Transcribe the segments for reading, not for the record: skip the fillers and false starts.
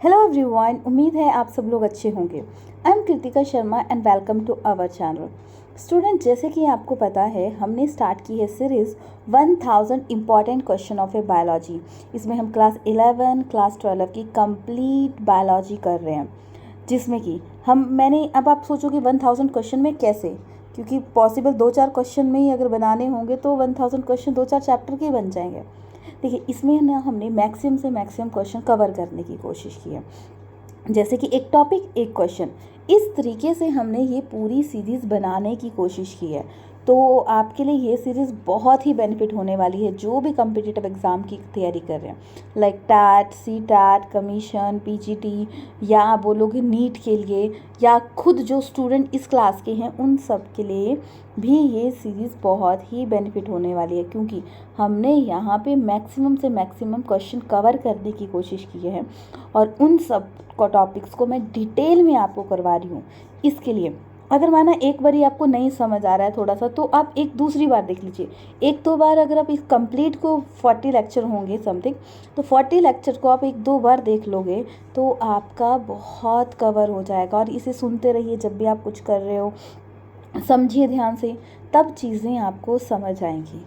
Hello everyone, उम्मीद है आप सब लोग अच्छे होंगे। I am Kritika Sharma and welcome to our channel. Student, जैसे कि आपको पता है हमने स्टार्ट की है series 1000 important question of a biology. इसमें हम क्लास 11 क्लास 12 की कंप्लीट बायोलॉजी कर रहे हैं, जिसमें कि मैंने अब आप सोचोगे 1000 क्वेश्चन में कैसे, क्योंकि पॉसिबल 2-4 क्वेश्चन में ही अगर बनाने होंगे तो 1000 क्वेश्चन 2-4 चैप्टर के ही बन जाएंगे। देखिए, इसमें ना हमने मैक्सिमम से मैक्सिमम क्वेश्चन कवर करने की कोशिश की है, जैसे कि एक टॉपिक एक क्वेश्चन। इस तरीके से हमने ये पूरी सीरीज़ बनाने की कोशिश की है। तो आपके लिए ये सीरीज़ बहुत ही बेनिफिट होने वाली है, जो भी कम्पिटिटिव एग्ज़ाम की तैयारी कर रहे हैं, लाइक टैट, सी टैट, कमीशन, पीजीटी, या आप बोलोगे नीट के लिए, या खुद जो स्टूडेंट इस क्लास के हैं उन सब के लिए भी ये सीरीज़ बहुत ही बेनिफिट होने वाली है, क्योंकि हमने यहाँ पे मैक्सिमम से मैक्सिमम क्वेश्चन कवर करने की कोशिश की है और उन सब टॉपिक्स को मैं डिटेल में आपको करवा रही हूँ। इसके लिए अगर माना एक बार ही आपको नहीं समझ आ रहा है थोड़ा सा, तो आप एक दूसरी बार देख लीजिए। एक दो बार अगर आप इस कंप्लीट को 40 लेक्चर होंगे समथिंग, तो 40 लेक्चर को आप एक दो बार देख लोगे तो आपका बहुत कवर हो जाएगा। और इसे सुनते रहिए, जब भी आप कुछ कर रहे हो समझिए ध्यान से, तब चीज़ें आपको समझ आएंगी।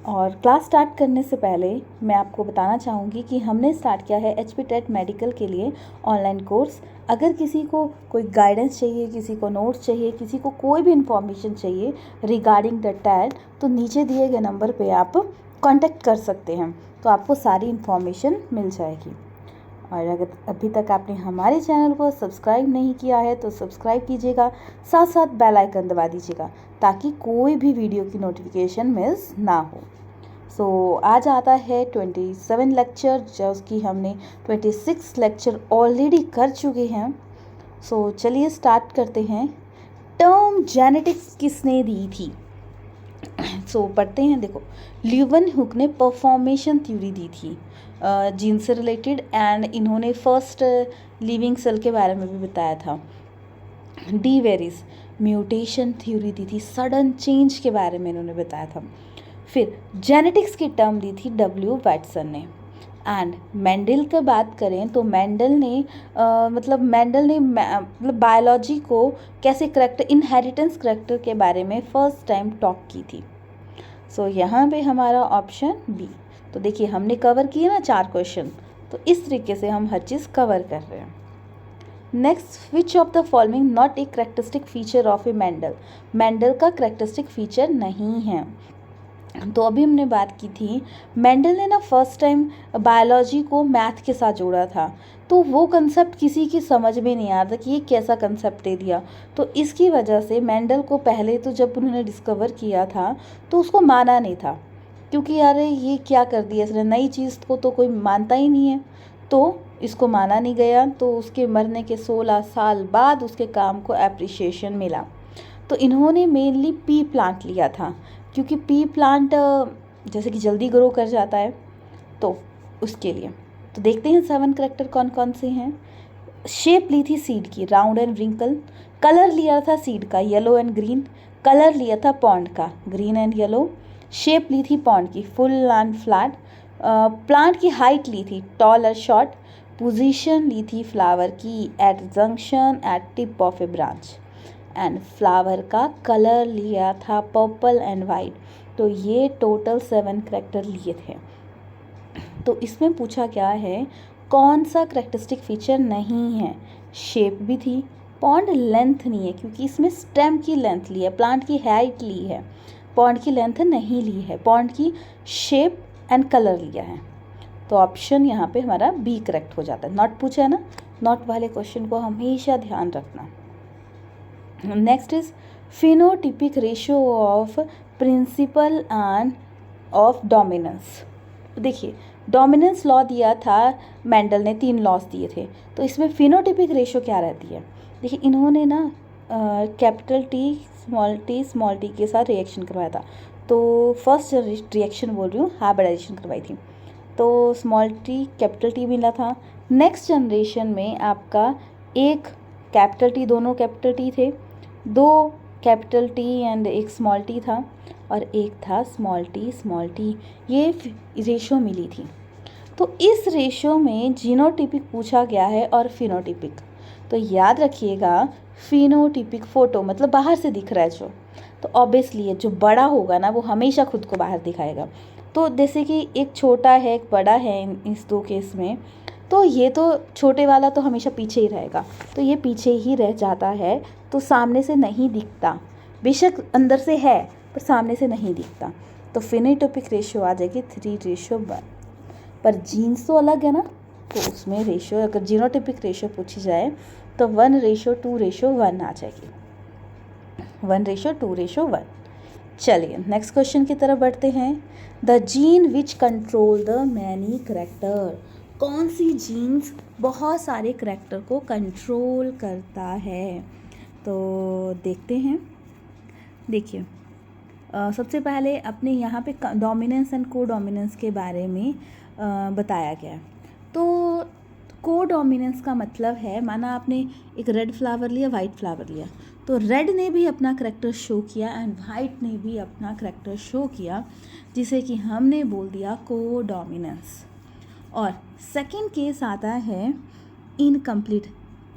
और क्लास स्टार्ट करने से पहले मैं आपको बताना चाहूँगी कि हमने स्टार्ट किया है HP टेट मेडिकल के लिए ऑनलाइन कोर्स। अगर किसी को कोई गाइडेंस चाहिए, किसी को नोट्स चाहिए, किसी को कोई भी इन्फॉर्मेशन चाहिए रिगार्डिंग द टैट, तो नीचे दिए गए नंबर पे आप कांटेक्ट कर सकते हैं, तो आपको सारी इन्फॉर्मेशन मिल जाएगी। और अगर अभी तक आपने हमारे चैनल को सब्सक्राइब नहीं किया है तो सब्सक्राइब कीजिएगा, साथ साथ बेल आइकन दबा दीजिएगा, ताकि कोई भी वीडियो की नोटिफिकेशन मिस ना हो। सो आज आता है 27 लेक्चर, जबकि हमने 26 लेक्चर ऑलरेडी कर चुके हैं। सो चलिए स्टार्ट करते हैं। टर्म जेनेटिक्स किसने दी थी? सो पढ़ते हैं। देखो, ल्यूवेनहुक ने परफॉर्मेशन थ्योरी दी थी जीन से रिलेटेड, एंड इन्होंने फर्स्ट लिविंग सेल के बारे में भी बताया था। डी वेरिस म्यूटेशन थ्योरी दी थी, सडन चेंज के बारे में इन्होंने बताया था। फिर जेनेटिक्स की टर्म दी थी W वैटसन ने। एंड मेंडल की बात करें तो मेंडल ने बायोलॉजी को कैसे करेक्टर, इनहेरिटेंस करेक्टर के बारे में फर्स्ट टाइम टॉक की थी। सो यहाँ पे हमारा ऑप्शन बी। तो देखिए, हमने कवर किए ना 4 क्वेश्चन, तो इस तरीके से हम हर चीज़ कवर कर रहे हैं। Next, which of the following not a characteristic feature of A Mendel? Mendel का करेक्टरिस्टिक फीचर नहीं है। तो अभी हमने बात की थी, मेंडल ने ना फर्स्ट टाइम बायोलॉजी को मैथ के साथ जोड़ा था, तो वो कंसेप्ट किसी की समझ में नहीं आ रहा था कि ये कैसा कंसेप्ट दे दिया। तो इसकी वजह से मेंडल को पहले तो जब उन्होंने डिस्कवर किया था तो उसको माना नहीं था, क्योंकि यार ये क्या कर दिया इसने, नई चीज़ को तो कोई मानता ही नहीं है, तो इसको माना नहीं गया। तो उसके मरने के 16 साल बाद उसके काम को एप्रिसिएशन मिला। तो इन्होंने मेनली पी प्लांट लिया था, क्योंकि पी प्लांट जैसे कि जल्दी ग्रो कर जाता है, तो उसके लिए। तो देखते हैं 7 करेक्टर कौन कौन से हैं। शेप ली थी सीड की, राउंड एंड व्रिंकल। कलर लिया था सीड का, येलो एंड ग्रीन। कलर लिया था पॉन्ड का, ग्रीन एंड येलो। शेप ली थी पॉन्ड की, फुल एंड फ्लैट। प्लांट की हाइट ली थी, टॉल और शॉर्ट। पोजीशन ली थी फ्लावर की, at junction at tip of a branch. And flower का कलर लिया था पर्पल एंड वाइट। तो ये टोटल 7 करेक्टर लिए थे। तो इसमें पूछा क्या है, कौन सा करेक्टरिस्टिक फीचर नहीं है? शेप भी थी, पॉन्ड लेंथ नहीं है, क्योंकि इसमें स्टेम की लेंथ ली है, प्लांट की हाइट ली है, पॉन्ड की लेंथ नहीं ली है, पॉन्ड की शेप एंड कलर लिया है। तो ऑप्शन यहाँ पे हमारा बी करेक्ट हो जाता है। नॉट पूछा है ना, नॉट वाले क्वेश्चन को हमेशा ध्यान रखना। Next is phenotypic ratio of principle and of dominance. देखिए, डोमिनेंस लॉ दिया था मेंडल ने, 3 लॉस दिए थे, तो इसमें फिनोटिपिक रेशियो क्या रहती है? देखिए, इन्होंने ना कैपिटल स्मॉल टी के साथ रिएक्शन करवाया था। तो फर्स्ट रिएक्शन बोल रही हूँ, हाइब्रिडाइजेशन करवाई थी, तो स्मॉल टी कैपिटल टी मिला था। नेक्स्ट जनरेशन में आपका एक कैपिटल टी, दोनों कैपिटल टी थे, 2 कैपिटल टी एंड एक स्मॉल टी था, और एक था स्मॉल टी, ये रेशो मिली थी। तो इस रेशियो में जीनोटिपिक पूछा गया है और फिनोटिपिक। तो याद रखिएगा, फिनोटिपिक फोटो मतलब बाहर से दिख रहा है जो, तो ऑब्वियसली है जो बड़ा होगा ना वो हमेशा खुद को बाहर दिखाएगा। तो जैसे कि एक छोटा है एक बड़ा है इस दो केस में, तो ये तो छोटे वाला तो हमेशा पीछे ही रहेगा, तो ये पीछे ही रह जाता है, तो सामने से नहीं दिखता, बेशक अंदर से है पर सामने से नहीं दिखता। तो फिनोटाइपिक रेशियो आ जाएगी 3:1। पर जीन्स तो अलग है ना, तो उसमें रेशियो अगर जीनोटाइपिक रेशियो पूछी जाए तो 1:2:1 आ जाएगी, 1:2:1। चलिए नेक्स्ट क्वेश्चन की तरफ बढ़ते हैं। The gene which control the many character, कौन सी जीन्स बहुत सारे करेक्टर को कंट्रोल करता है? तो देखते हैं। देखिए सबसे पहले अपने यहाँ पे डोमिनेंस एंड को डोमिनेंस के बारे में बताया गया है। तो को डोमिनेंस का मतलब है, माना आपने एक रेड फ्लावर लिया वाइट फ्लावर लिया, तो रेड ने भी अपना करैक्टर शो किया एंड वाइट ने भी अपना करैक्टर शो किया, जिसे कि हमने बोल दिया को डोमिनेंस। और सेकंड केस आता है इनकम्प्लीट।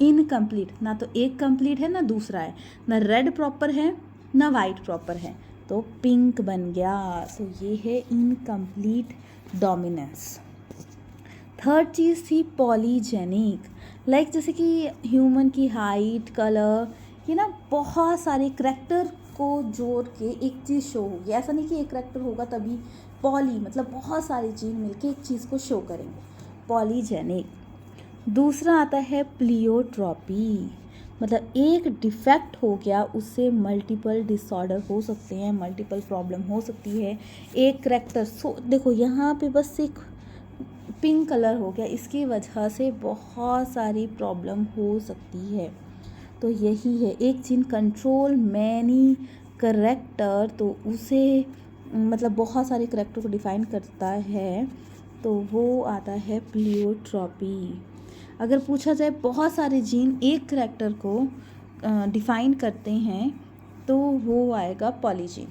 इनकम्प्लीट ना तो एक कंप्लीट है ना दूसरा है, ना रेड प्रॉपर है ना वाइट प्रॉपर है, तो पिंक बन गया। सो ये है इनकम्प्लीट डोमिनेंस। थर्ड चीज़ थी पॉलीजेनिक, लाइक जैसे कि ह्यूमन की हाइट, कलर, ये ना बहुत सारे करैक्टर को जोड़ के एक चीज़ शो होगी। ऐसा नहीं कि एक करैक्टर होगा तभी पॉली, मतलब बहुत सारे जीन मिलके एक चीज़ को शो करेंगे, पॉलीजेनिक। दूसरा आता है प्लियोट्रॉपी, मतलब एक डिफेक्ट हो गया उससे मल्टीपल डिसऑर्डर हो सकते हैं, मल्टीपल प्रॉब्लम हो सकती है। एक करैक्टर देखो यहाँ पे बस एक पिंक कलर हो गया, इसकी वजह से बहुत सारी प्रॉब्लम हो सकती है। तो यही है, एक जीन कंट्रोल मैनी करैक्टर, तो उसे मतलब बहुत सारे करैक्टर को डिफाइन करता है, तो वो आता है प्लियोट्रॉपी। अगर पूछा जाए बहुत सारे जीन एक करैक्टर को डिफाइन करते हैं तो वो आएगा पॉलीजीन।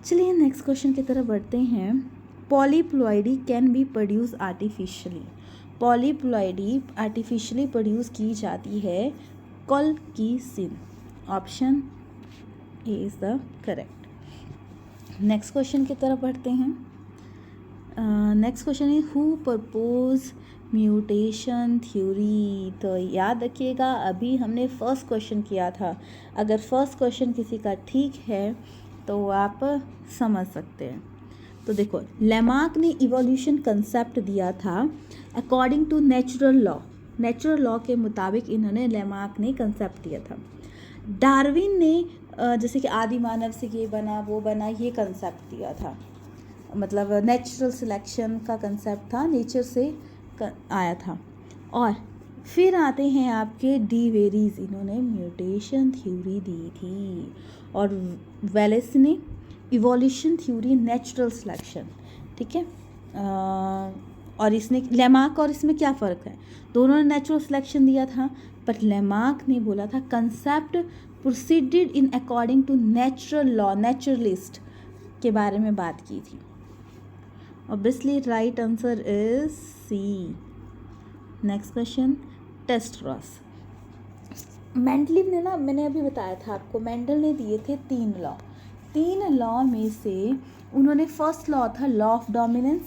चलिए नेक्स्ट क्वेश्चन की तरफ बढ़ते हैं। Polyploidy can be produce artificially, polyploidy artificially produce की जाती है colchicine, option A is the correct. Next question की तरफ बढ़ते हैं। नेक्स्ट क्वेश्चन है हु प्रपोज म्यूटेशन थ्योरी। तो याद रखिएगा अभी हमने फर्स्ट क्वेश्चन किया था, अगर फर्स्ट क्वेश्चन किसी का ठीक है तो आप समझ सकते हैं। तो देखो लेमार्क ने इवोल्यूशन कंसेप्ट दिया था according to natural law, natural law के मुताबिक इन्होंने लेमार्क ने कंसेप्ट दिया था। डार्विन ने जैसे कि आदि मानव से ये बना वो बना, ये कंसेप्ट दिया था, मतलब नेचुरल सिलेक्शन का कंसेप्ट था, नेचर से आया था। और फिर आते हैं आपके डी वेरीज, इन्होंने म्यूटेशन थ्योरी दी थी। और वेलेस ने इवोल्यूशन थ्योरी नेचुरल सिलेक्शन, ठीक है। और इसने लेमार्क और इसमें क्या फ़र्क है, दोनों ने नेचुरल सिलेक्शन दिया था, पर लेमार्क ने बोला था concept proceeded in according to natural law, naturalist के बारे में बात की थी। Obviously right answer is C. Next question test cross. Mendel ने ना, मैंने अभी बताया था आपको, मेंडल ने दिए थे 3 लॉ। 3 लॉ में से उन्होंने फर्स्ट लॉ था law of dominance,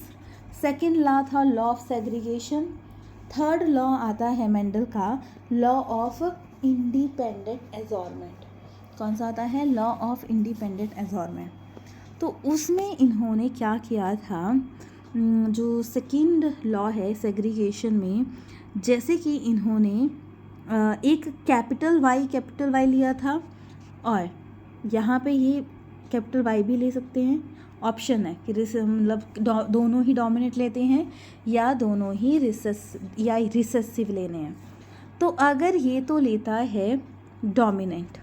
second law था law of segregation, third law आता है मेंडल का लॉ ऑफ इंडिपेंडेंट एजॉर्मेंट। कौन सा आता है? Law of independent assortment. तो उसमें इन्होंने क्या किया था, जो सेकंड लॉ है सेग्रीगेशन में, जैसे कि इन्होंने एक कैपिटल वाई लिया था, और यहाँ पे ये कैपिटल वाई भी ले सकते हैं, ऑप्शन है कि मतलब दोनों ही डोमिनेट लेते हैं या दोनों ही रिसेसिव लेने हैं। तो अगर ये तो लेता है डोमिनेंट,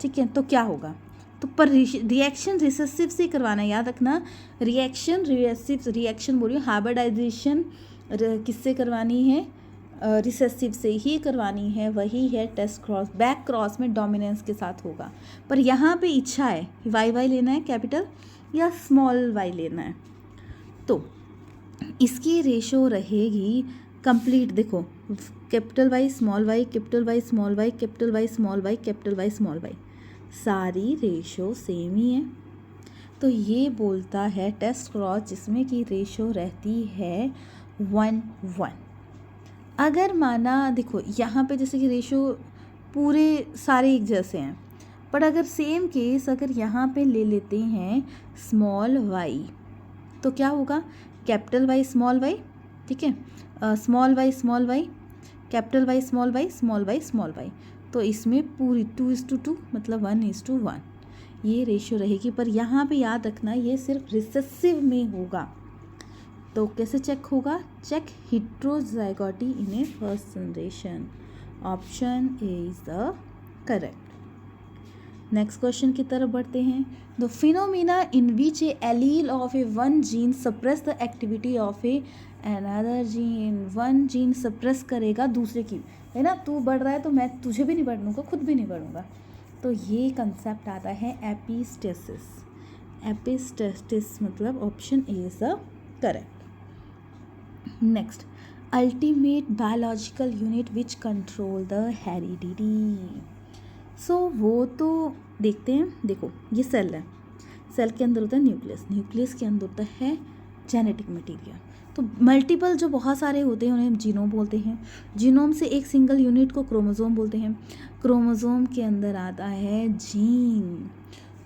ठीक है, तो क्या होगा, तो पर रिएक्शन रिसेसिव से करवाना है, याद रखना, रिएक्शन बोलिए हाइब्रिडाइजेशन किससे करवानी है, रिसेसिव से ही करवानी है, वही है टेस्ट क्रॉस। बैक क्रॉस में डोमिनेंस के साथ होगा, पर यहाँ पे इच्छा है कि वाई लेना है कैपिटल या स्मॉल वाई लेना है। तो इसकी रेशो रहेगी कंप्लीट, देखो capital Y small Y, capital Y small Y, capital Y small Y, capital Y small Y, सारी रेशो सेम ही है। तो ये बोलता है टेस्ट क्रॉस जिसमें कि रेशो रहती है 1:1। अगर माना देखो यहाँ पे जैसे कि रेशो पूरे सारे एक जैसे हैं, पर अगर सेम केस अगर यहाँ पे ले लेते हैं स्मॉल वाई, तो क्या होगा, कैपिटल वाई स्मॉल वाई, ठीक है, small Y, capital Y small Y, small Y small Y, तो इसमें पूरी 2:2 मतलब 1:1 ये रेशियो रहेगी। पर यहाँ पे याद रखना ये सिर्फ रिसेसिव में होगा। तो कैसे चेक होगा, check heterozygosity in a first generation, option A is the correct. Next question की तरफ बढ़ते हैं। The phenomena in which a allele of a one gene suppress the activity of a another gene, one gene suppress करेगा दूसरे की, है ना, तू बढ़ रहा है तो मैं तुझे भी नहीं बढ़ूंगा, खुद भी नहीं बढ़ूंगा, तो ये कंसेप्ट आता है एपिस्टेसिस। एपिस्टेसिस मतलब option A is the correct. Next, ultimate biological unit which control the heredity. So वो तो देखते हैं, देखो ये सेल है, सेल के अंदर होता है न्यूक्लियस, न्यूक्लियस के अंदर होता है जेनेटिक मटेरियल। तो मल्टीपल जो बहुत सारे होते हैं उन्हें जीनोम बोलते हैं। जीनोम से एक सिंगल यूनिट को क्रोमोसोम बोलते हैं। क्रोमोसोम के अंदर आता है जीन।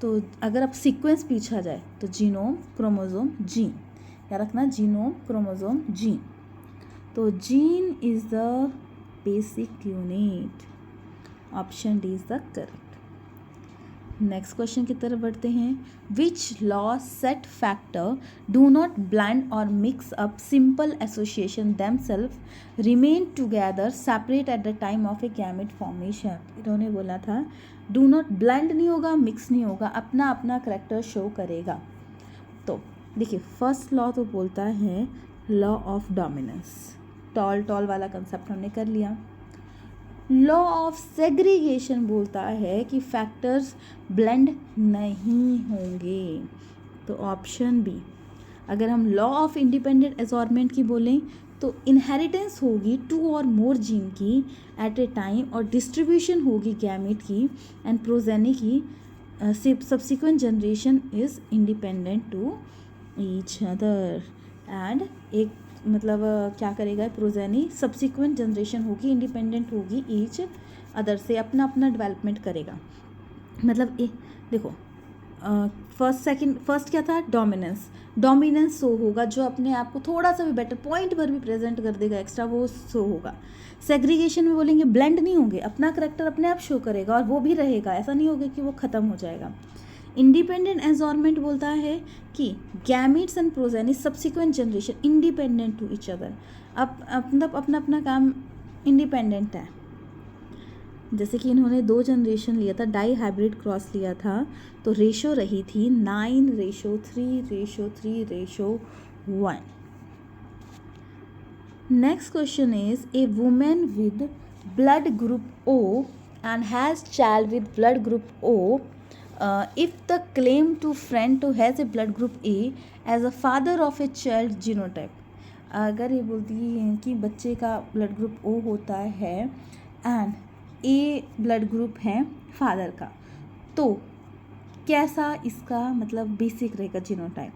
तो अगर अब सीक्वेंस पूछा जाए तो जीनोम क्रोमोसोम जीन, याद रखना, जीनोम क्रोमोसोम जीन। तो gene is the basic unit, option D is the correct. Next question की तरफ बढ़ते हैं। Which law set factor do not blind और mix up simple association themselves remain together separate at the time of a gamete formation. इन्होंने बोला था do not blind नहीं होगा, मिक्स नहीं होगा, अपना अपना करेक्टर शो करेगा। तो देखिए फर्स्ट लॉ तो बोलता है लॉ ऑफ डोमिनेंस, टॉल वाला कंसेप्ट हमने कर लिया। लॉ ऑफ सेग्रीगेशन बोलता है कि फैक्टर्स ब्लेंड नहीं होंगे, तो ऑप्शन बी। अगर हम लॉ ऑफ इंडिपेंडेंट असॉर्टमेंट की बोलें तो इनहेरिटेंस होगी 2 और मोर जीन की एट ए टाइम, और डिस्ट्रीब्यूशन होगी गैमेट की एंड प्रोजेनी की, subsequent generation is independent to each other. And एक मतलब क्या करेगा प्रोजेनी, सब्सिक्वेंट जनरेशन होगी इंडिपेंडेंट होगी ईच अदर से, अपना अपना डेवलपमेंट करेगा। मतलब देखो फर्स्ट क्या था, डोमिनेंस, डोमिनेंस शो होगा जो अपने आप को थोड़ा सा भी बेटर पॉइंट पर भी प्रेजेंट कर देगा एक्स्ट्रा, वो शो होगा। सेग्रीगेशन में बोलेंगे ब्लेंड नहीं होंगे, अपना करेक्टर अपने आप शो करेगा और वो भी रहेगा, ऐसा नहीं होगा कि वो ख़त्म हो जाएगा। इंडिपेंडेंट एनवायरनमेंट बोलता है कि gametes and progeny subsequent generation independent to each other, मतलब अपना अपना काम इंडिपेंडेंट है। जैसे कि इन्होंने 2 जनरेशन लिया था, डाई हाइब्रिड क्रॉस लिया था, तो रेशो रही थी 9:3:3:1। Next question is a women with blood group O and has child with blood group O, if the claim to friend to has a blood group A as a father of a child genotype, अगर ये बोलती है कि बच्चे का blood group O होता है and A blood group है फादर का, तो कैसा इसका मतलब बेसिक रहेगा जीनोटाइप।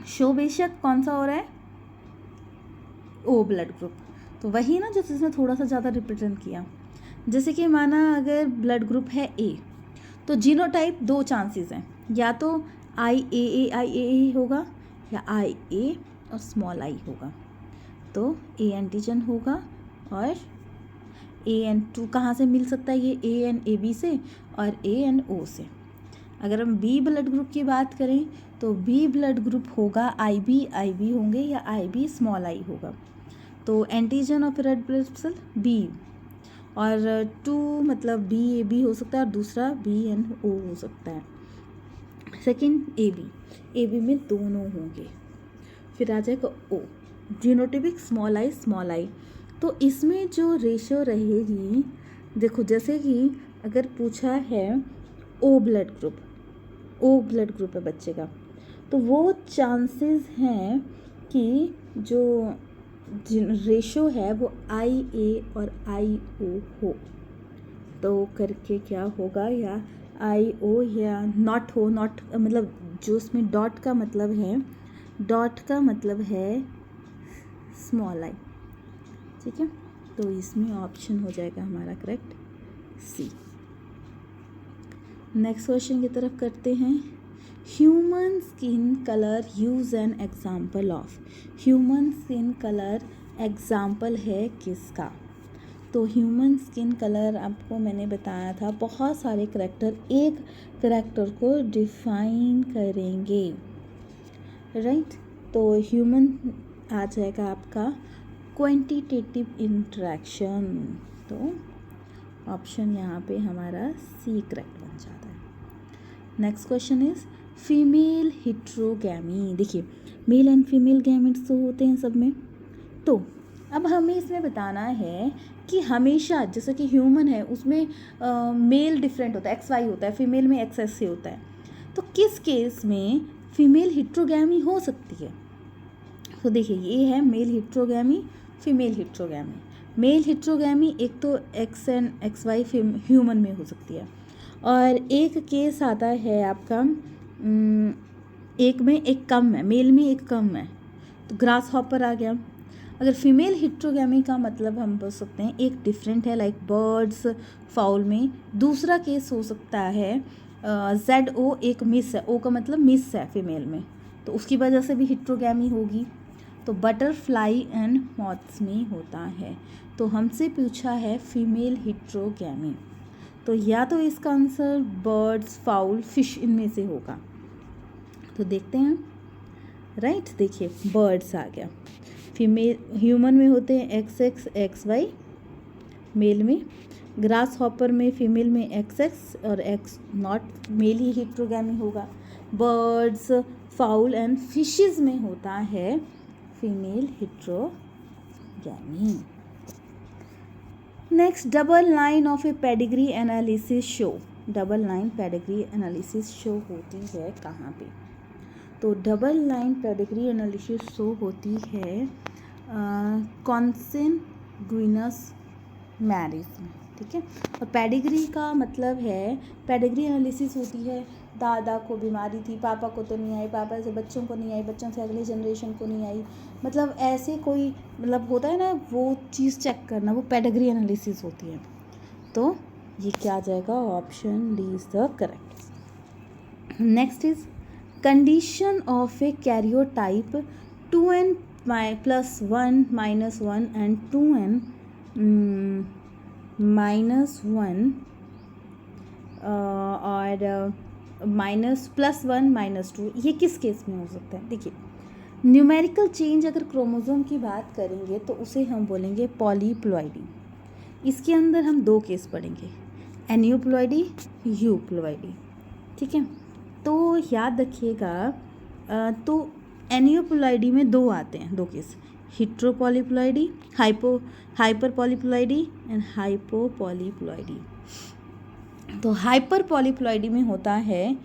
शो बेशक कौन सा हो रहा है, O ब्लड ग्रुप, तो वही ना जो जिसने थोड़ा सा ज़्यादा रिप्रेजेंट किया। जैसे कि माना अगर ब्लड ग्रुप है A, तो जीनोटाइप 2 चांसेस हैं, या तो IAA होगा या IA और स्मॉल i होगा। तो A एंटीजन होगा और AN2 कहाँ से मिल सकता है, ये ANAB से और ANO से। अगर हम B ब्लड ग्रुप की बात करें तो B ब्लड ग्रुप होगा IB होंगे या IB स्मॉल i होगा। तो antigen of red blood cell B, और 2 मतलब BAB हो सकता है और दूसरा BNO हो सकता है। सेकंड AB में दोनों होंगे। फिर आ जाएगा O, जीनोटाइपिक स्मॉल i। तो इसमें जो रेशियो रहेगी, देखो जैसे कि अगर पूछा है O ब्लड ग्रुप है बच्चे का, तो वो चांसेस हैं कि जो रेशो है वो IA और IO हो, तो करके क्या होगा, या IO या नॉट हो, नॉट मतलब जो उसमें डॉट का मतलब है स्मॉल आई, ठीक है। तो इसमें ऑप्शन हो जाएगा हमारा करेक्ट सी। नेक्स्ट क्वेश्चन की तरफ करते हैं। Human skin colour use an example of. Human skin colour example है किसका? तो ह्यूमन स्किन कलर आपको मैंने बताया था, बहुत सारे करैक्टर एक करैक्टर को डिफाइन करेंगे, राइट। तो ह्यूमन आ जाएगा आपका क्वांटिटेटिव इंटरेक्शन, तो ऑप्शन यहाँ पे हमारा सी करेक्ट बन जाता है। Next question is female heterogamy. देखिए मेल एंड फीमेल गैमेट्स तो होते हैं सब में, तो अब हमें इसमें बताना है कि हमेशा जैसे कि ह्यूमन है उसमें मेल डिफरेंट होता है, XY होता है, फीमेल में XX से होता है, तो किस केस में फीमेल हिट्रोगैमी हो सकती है? तो देखिए ये है मेल हिट्रोगैमी, फीमेल हिट्रोगैमी। मेल हिट्रोगैमी एक तो X एंड XY ह्यूमन में हो सकती है, और एक केस आता है आपका एक में एक कम है, मेल में एक कम है, तो ग्रास हॉपर आ गया। अगर फीमेल हिट्रोगैमी का मतलब हम बोल सकते हैं एक डिफरेंट है, लाइक बर्ड्स फाउल में। दूसरा केस हो सकता है ZO एक मिस है, O का मतलब मिस है फीमेल में, तो उसकी वजह से भी हिट्रोगैमी होगी। तो बटरफ्लाई एंड मॉथ्स में होता है, तो हमसे पूछा है फीमेल हिट्रोगैमी, तो या तो इसका आंसर बर्ड्स फाउल फिश इनमें से होगा। तो देखते हैं, राइट। देखिए बर्ड्स आ गया, फीमेल ह्यूमन में होते हैं XX XY मेल में, ग्रास हॉपर में फीमेल में XX और X नॉट, मेल ही हिट्रोगैमी होगा। बर्ड्स फाउल एंड फिशेस में होता है female heterogamy. Next, double line of a pedigree analysis show. Double line pedigree analysis show होती है कहाँ पे? तो double line pedigree analysis show होती है कॉन्सेंगुइनस मैरिज में, ठीक है। और पेडिग्री का मतलब है, पेडिग्री एनालिसिस होती है दादा को बीमारी थी, पापा को तो नहीं आई, पापा से बच्चों को नहीं आई, बच्चों से अगले जनरेशन को नहीं आई, मतलब ऐसे कोई मतलब होता है ना, वो चीज़ चेक करना, वो पेडिग्री एनालिसिस होती है। तो ये क्या आ जाएगा, option D is the correct. Next is condition of A karyotype 2n +1 -1 and 2n -1 और -+1 -2, ये किस केस में हो सकता है? देखिए न्यूमेरिकल चेंज अगर क्रोमोसोम की बात करेंगे तो उसे हम बोलेंगे पॉलीप्लॉइडी। इसके अंदर हम दो केस पढ़ेंगे, एन्यूप्लॉइडी, यूप्लॉइडी, ठीक है। तो याद रखिएगा, तो एन्यूप्लॉइडी में दो आते हैं, दो केस, हिट्रोपॉलीप्लॉइडी, हाइपरपॉलीप्लॉइडी एंड हाइपोपॉलीप्लॉइडी। तो हाइपरपॉलीप्लॉइडी में होता है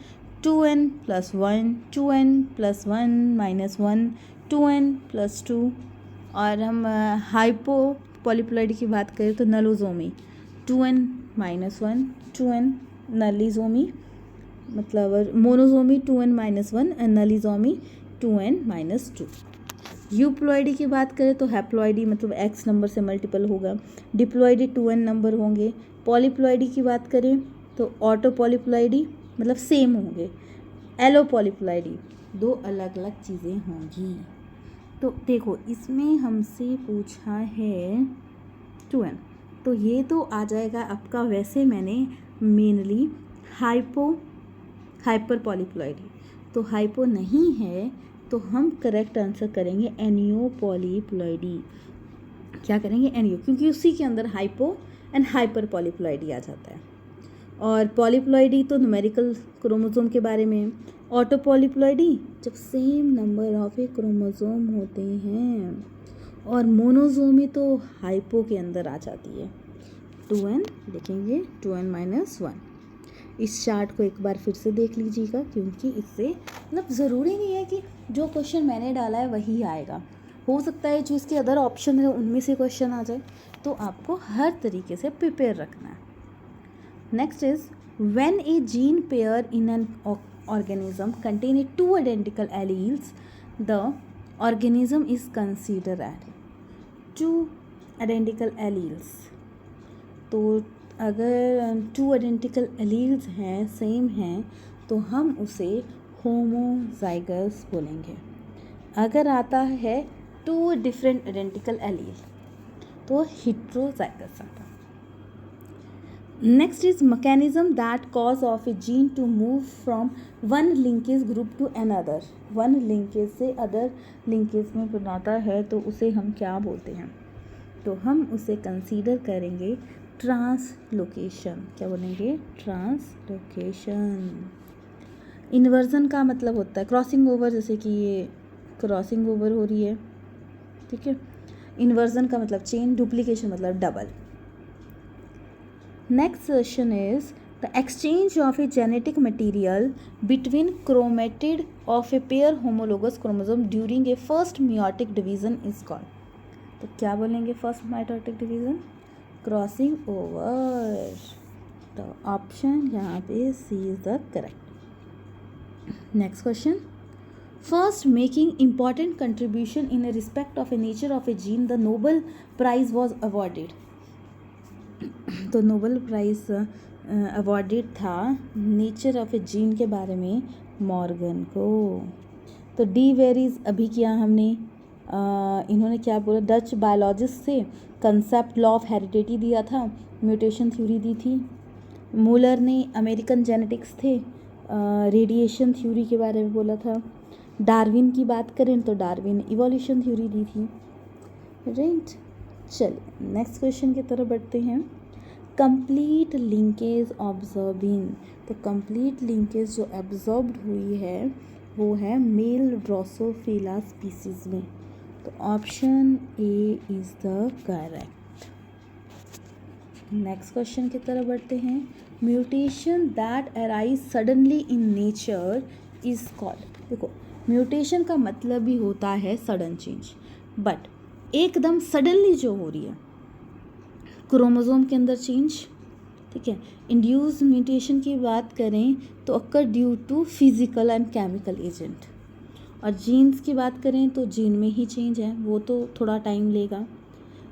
2n + 1, 2n + 1 -1, 2n + 2, और हम हाइपोपॉलीप्लॉइडी की बात करें तो नलोजोमी 2n -1, 2n नलिजोमी, मतलब मोनोजोमी 2n -1 एंड नलिजोमी 2n -2। यूप्लॉइडी की बात करें तो हैप्लॉइडी मतलब X नंबर से मल्टीपल होगा, डिप्लॉइडी 2n नंबर होंगे। पॉलीप्लॉइडी की बात करें तो ऑटोपॉलीप्लॉइडी मतलब सेम होंगे, एलोपॉलीप्लॉइडी दो अलग अलग चीज़ें होंगी। तो देखो इसमें हमसे पूछा है 2n, तो ये तो आ जाएगा आपका, वैसे मैंने मेनली हाइपर पॉलीप्लॉइडी, तो हाइपो नहीं है, तो हम करेक्ट आंसर करेंगे एनियोपॉलीप्लॉइडी। क्या करेंगे? एनियो, क्योंकि उसी के अंदर हाइपो एंड हाइपर पॉलीप्लॉइडी आ जाता है। और पॉलीप्लॉइडी तो न्यूमेरिकल क्रोमोसोम के बारे में, ऑटोपॉलीप्लॉइडी जब same number of A chromosome होते हैं, और मोनोजोमी तो हाइपो के अंदर आ जाती है। 2n लिखेंगे, 2n -1। इस चार्ट को एक बार फिर से देख लीजिएगा, क्योंकि इससे मतलब ज़रूरी नहीं है कि जो क्वेश्चन मैंने डाला है वही आएगा, हो सकता है जो इसके अदर ऑप्शन है उनमें से क्वेश्चन आ जाए, तो आपको हर तरीके से प्रिपेयर रखना है। Next is when A gene pair in an organism containing two identical alleles, the organism is considered as two identical alleles। तो अगर टू आइडेंटिकल एलील्स हैं, सेम हैं, तो हम उसे होमोजाइगस बोलेंगे। अगर आता है टू डिफरेंट आइडेंटिकल एलील तो हेट्रोजाइगस आता है। Next is mechanism that cause of a gene to move from one linkage group to another. One linkage से अदर लिंकेज में बनाता है तो उसे हम क्या बोलते हैं? तो हम उसे कंसीडर करेंगे ट्रांसलोकेशन। क्या बोलेंगे? ट्रांसलोकेशन। इन्वर्जन का मतलब होता है क्रॉसिंग ओवर, जैसे कि ये क्रॉसिंग ओवर हो रही है, ठीक है। इन्वर्जन का मतलब चेन, डुप्लीकेशन मतलब double. Next question is the exchange of a genetic material between chromatid of a pair homologous chromosome during a first meiotic division is called. तो क्या बोलेंगे first meiotic division? Crossing over. तो option यहाँ पे C is the correct. Next question, first making important contribution in respect of a nature of a gene, the Nobel Prize was awarded। तो Nobel prize awarded था nature of a gene के बारे में Morgan को। तो D varies अभी किया हमने, इन्होंने क्या बोला? डच बायोलॉजिस्ट थे, कंसेप्ट लॉ ऑफ हेरिडिटी दिया था, म्यूटेशन थ्योरी दी थी। मूलर ने अमेरिकन जेनेटिक्स थे, रेडिएशन थ्योरी के बारे में बोला था। डार्विन की बात करें तो डार्विन ने इवोल्यूशन थ्योरी दी थी, राइट। चलिए नेक्स्ट क्वेश्चन की तरफ बढ़ते हैं। Complete linkage observing. तो कंप्लीट लिंकेज जो एब्जॉर्ब्ड हुई है वो है मेल ड्रोसोफिला स्पीसीज में। तो option A is the correct. Next question की तरफ बढ़ते हैं। Mutation that arise suddenly in nature is called. देखो म्यूटेशन का मतलब भी होता है सडन चेंज, बट एकदम सडनली जो हो रही है क्रोमोसोम के अंदर चेंज, ठीक है। इंड्यूस म्यूटेशन की बात करें तो occur due to physical and chemical agent. और जीन्स की बात करें तो जीन में ही चेंज है, वो तो थोड़ा टाइम लेगा।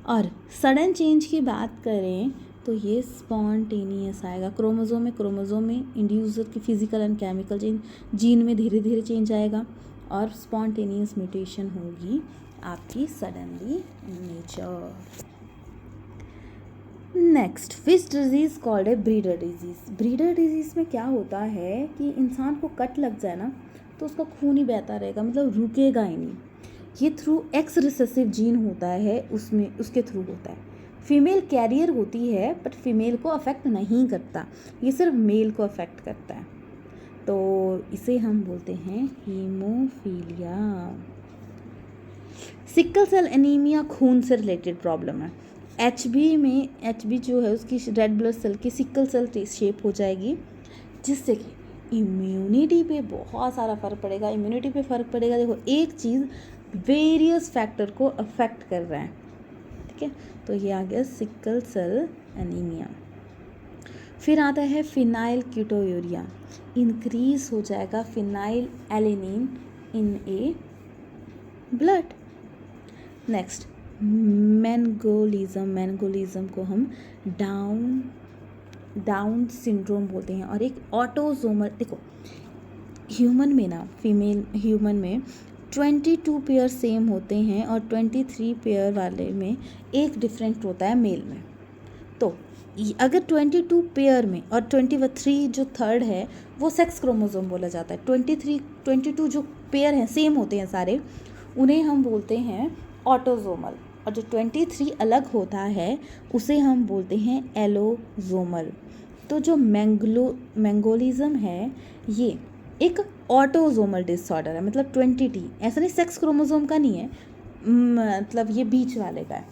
और सडन चेंज की बात करें तो ये स्पॉन्टेनियस आएगा। क्रोमोसोम में इंड्यूस की physical and chemical change, gene में धीरे धीरे चेंज आएगा, और स्पॉन्टेनियस म्यूटेशन होगी आपकी suddenly in nature. Next, which disease called है ब्रीडर डिजीज़। ब्रीडर डिजीज़ में क्या होता है कि इंसान को कट लग जाए ना तो उसका खून ही बहता रहेगा, मतलब रुकेगा ही नहीं। ये थ्रू एक्स रिसेसिव जीन होता है, उसमें उसके थ्रू होता है। फीमेल कैरियर होती है बट फीमेल को अफेक्ट नहीं करता, ये सिर्फ मेल को अफेक्ट करता है। तो इसे हम बोलते हैं हीमोफीलिया। सिकल सेल एनीमिया खून से रिलेटेड प्रॉब्लम है। एचबी जो है उसकी रेड ब्लड सेल की सिकल सेल शेप हो जाएगी, जिससे कि इम्यूनिटी पे बहुत सारा फ़र्क पड़ेगा। इम्यूनिटी पे फ़र्क पड़ेगा, देखो एक चीज़ वेरियस फैक्टर को अफेक्ट कर रहा है, ठीक है। तो ये आ गया सिकल सेल एनीमिया। फिर आता है फिनाइल कीटोयूरिया, इंक्रीज हो जाएगा फिनाइल एलेनिन इन ए ब्लड। नेक्स्ट, मैंगोलिज्म को हम डाउन सिंड्रोम बोलते हैं। और एक ऑटोजोमल, देखो ह्यूमन में ना, फीमेल ह्यूमन में 22 पेयर सेम होते हैं और 23 पेयर वाले में एक डिफरेंट होता है मेल में। तो अगर 22 पेयर में और 23 जो थर्ड है वो सेक्स क्रोमोसोम बोला जाता है। 22 जो पेयर हैं सेम होते हैं सारे, उन्हें हम बोलते हैं ऑटोजोमल। और जो 23 अलग होता है उसे हम बोलते हैं एलोजोमल। तो जो मैंगोलिज्म है ये एक ऑटोजोमल डिसऑर्डर है, मतलब 20T, ऐसा नहीं सेक्स क्रोमोसोम का नहीं है, मतलब ये बीच वाले का है।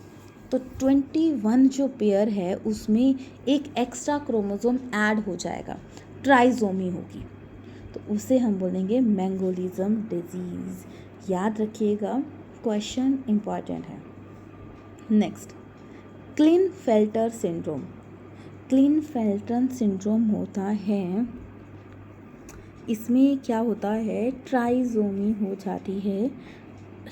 तो 21 जो पेयर है उसमें एक एक्स्ट्रा क्रोमोसोम ऐड हो जाएगा, ट्राइजोमी होगी, तो उसे हम बोलेंगे मैंगोलिज्म डिजीज़। याद रखिएगा, क्वेश्चन इम्पॉर्टेंट है। Next, Klinefelter syndrome. Klinefelter syndrome होता है, इसमें क्या होता है, ट्राइजोमी हो जाती है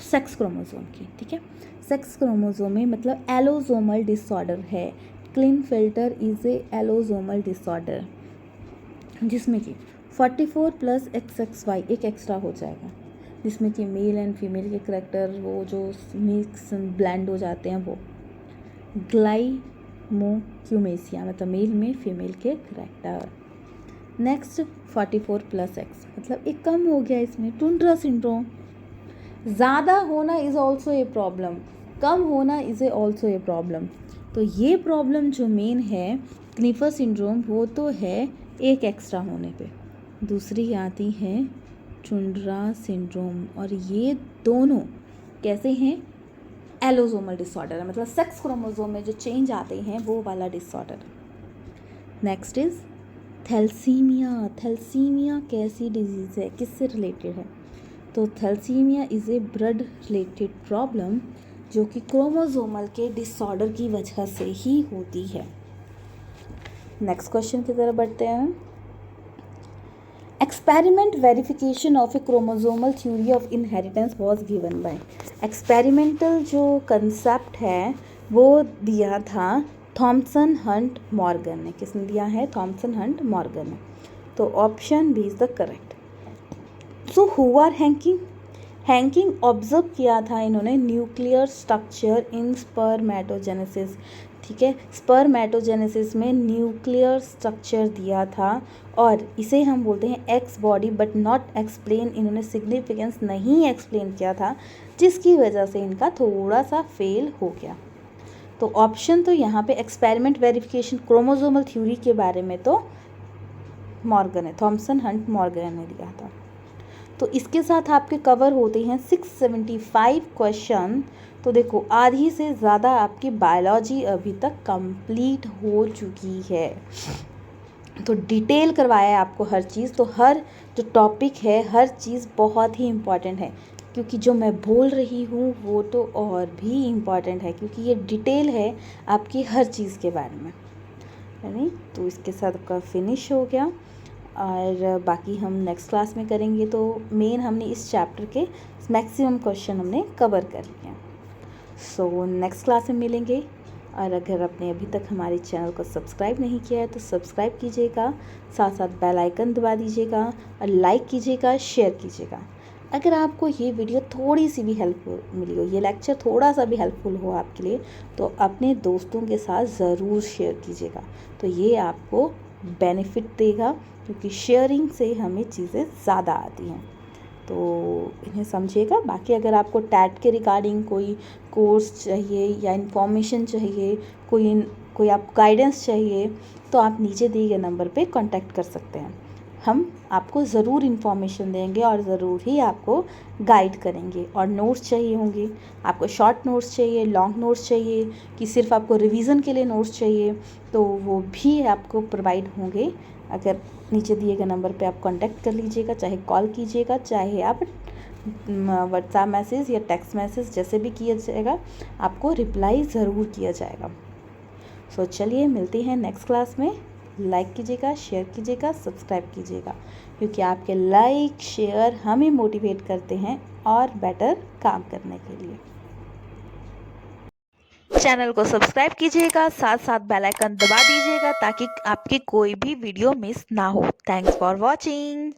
सेक्स क्रोमोसोम की, ठीक है। सेक्स क्रोमोसोम में मतलब एलोसोमल डिसऑर्डर है। क्लिनफेल्टर इज ए एलोसोमल डिसऑर्डर जिसमें कि 44 प्लस XXY एक एक्स्ट्रा हो जाएगा, जिसमें कि मेल एंड फीमेल के करेक्टर वो जो मिक्स ब्लेंड हो जाते हैं वो ग्लाइमोक्यूमेसिया मतलब मेल में फीमेल के करेक्टर। नेक्स्ट 44 प्लस X मतलब एक कम हो गया, इसमें टुंड्रा सिंड्रोम। ज़्यादा होना इज़ ऑल्सो ए प्रॉब्लम, कम होना is a also a problem. तो ये प्रॉब्लम जो मेन है क्लिफर सिंड्रोम वो तो है एक एक्स्ट्रा होने पे। दूसरी आती है टुंड्रा सिंड्रोम, और ये दोनों कैसे हैं, एलोसोमल डिसऑर्डर है, मतलब सेक्स क्रोमोसोम में जो चेंज आते हैं वो वाला disorder. Next is thalassemia. Thalassemia कैसी डिजीज़ है, किससे रिलेटेड है, तो thalassemia is a blood related problem जो कि क्रोमोसोमल के डिसऑर्डर की वजह से ही होती है। नेक्स्ट क्वेश्चन की तरफ बढ़ते हैं। Experiment verification of A chromosomal theory of inheritance was given by. Experimental जो कंसेप्ट है वो दिया था थॉमसन हंट मॉर्गन ने। किसने दिया है, थॉमसन हंट मॉर्गन ने। तो option B is the correct. So who are Hanking, Hanking observe किया था इन्होंने न्यूक्लियर स्ट्रक्चर इन स्पर्मेटोजेनेसिस, ठीक है। स्पर्मेटोजेनेसिस में न्यूक्लियर स्ट्रक्चर दिया था, और इसे हम बोलते हैं x body, but not explain, इन्होंने सिग्निफिकेंस नहीं एक्सप्लेन किया था, जिसकी वजह से इनका थोड़ा सा फेल हो गया। तो ऑप्शन तो यहाँ पे एक्सपेरिमेंट वेरिफिकेशन क्रोमोसोमल थ्योरी के बारे में तो मॉर्गन है, थॉमसन हंट मॉर्गन ने दिया था। तो इसके साथ आपके कवर होते हैं 675 क्वेश्चन। तो देखो आधी से ज़्यादा आपकी बायोलॉजी अभी तक कंप्लीट हो चुकी है। तो डिटेल करवाया है आपको हर चीज़, तो हर जो टॉपिक है हर चीज़ बहुत ही इम्पॉर्टेंट है, क्योंकि जो मैं बोल रही हूँ वो तो और भी इम्पॉर्टेंट है, क्योंकि ये डिटेल है आपकी हर चीज़ के बारे में, है नहीं। तो इसके साथ आपका फिनिश हो गया, और बाकी हम नेक्स्ट क्लास में करेंगे। तो मेन हमने इस चैप्टर के मैक्सिमम क्वेश्चन हमने कवर कर लिए। सो नेक्स्ट क्लास में मिलेंगे, और अगर आपने अभी तक हमारे चैनल को सब्सक्राइब नहीं किया है तो सब्सक्राइब कीजिएगा, साथ साथ बेल आइकन दबा दीजिएगा, और लाइक कीजिएगा, शेयर कीजिएगा। अगर आपको ये वीडियो थोड़ी सी भी हेल्पफुल मिली हो, ये लेक्चर थोड़ा सा भी हेल्पफुल हो आपके लिए, तो अपने दोस्तों के साथ ज़रूर शेयर कीजिएगा। तो ये आपको बेनिफिट देगा, क्योंकि शेयरिंग से हमें चीज़ें ज़्यादा आती हैं, तो इन्हें समझिएगा। बाकी अगर आपको टैट के रिगार्डिंग कोई कोर्स चाहिए या इन्फॉर्मेशन चाहिए, कोई आपको गाइडेंस चाहिए, तो आप नीचे दिए गए नंबर पे कांटेक्ट कर सकते हैं। हम आपको ज़रूर इन्फॉर्मेशन देंगे और ज़रूर ही आपको गाइड करेंगे। और नोट्स चाहिए होंगे, आपको शॉर्ट नोट्स चाहिए, लॉन्ग नोट्स चाहिए, कि सिर्फ आपको रिवीजन के लिए नोट्स चाहिए, तो वो भी आपको प्रोवाइड होंगे। अगर नीचे दिए गए नंबर पे आप कांटेक्ट कर लीजिएगा, चाहे कॉल कीजिएगा, चाहे आप व्हाट्सएप मैसेज या टेक्स्ट मैसेज जैसे भी किया जाएगा, आपको रिप्लाई ज़रूर किया जाएगा। सो चलिए मिलते हैं नेक्स्ट क्लास में। लाइक कीजिएगा, शेयर कीजिएगा, सब्सक्राइब कीजिएगा, क्योंकि आपके लाइक शेयर हमें मोटिवेट करते हैं और बेटर काम करने के लिए। चैनल को सब्सक्राइब कीजिएगा, साथ साथ बेल आइकन दबा दीजिएगा, ताकि आपकी कोई भी वीडियो मिस ना हो। Thanks for watching.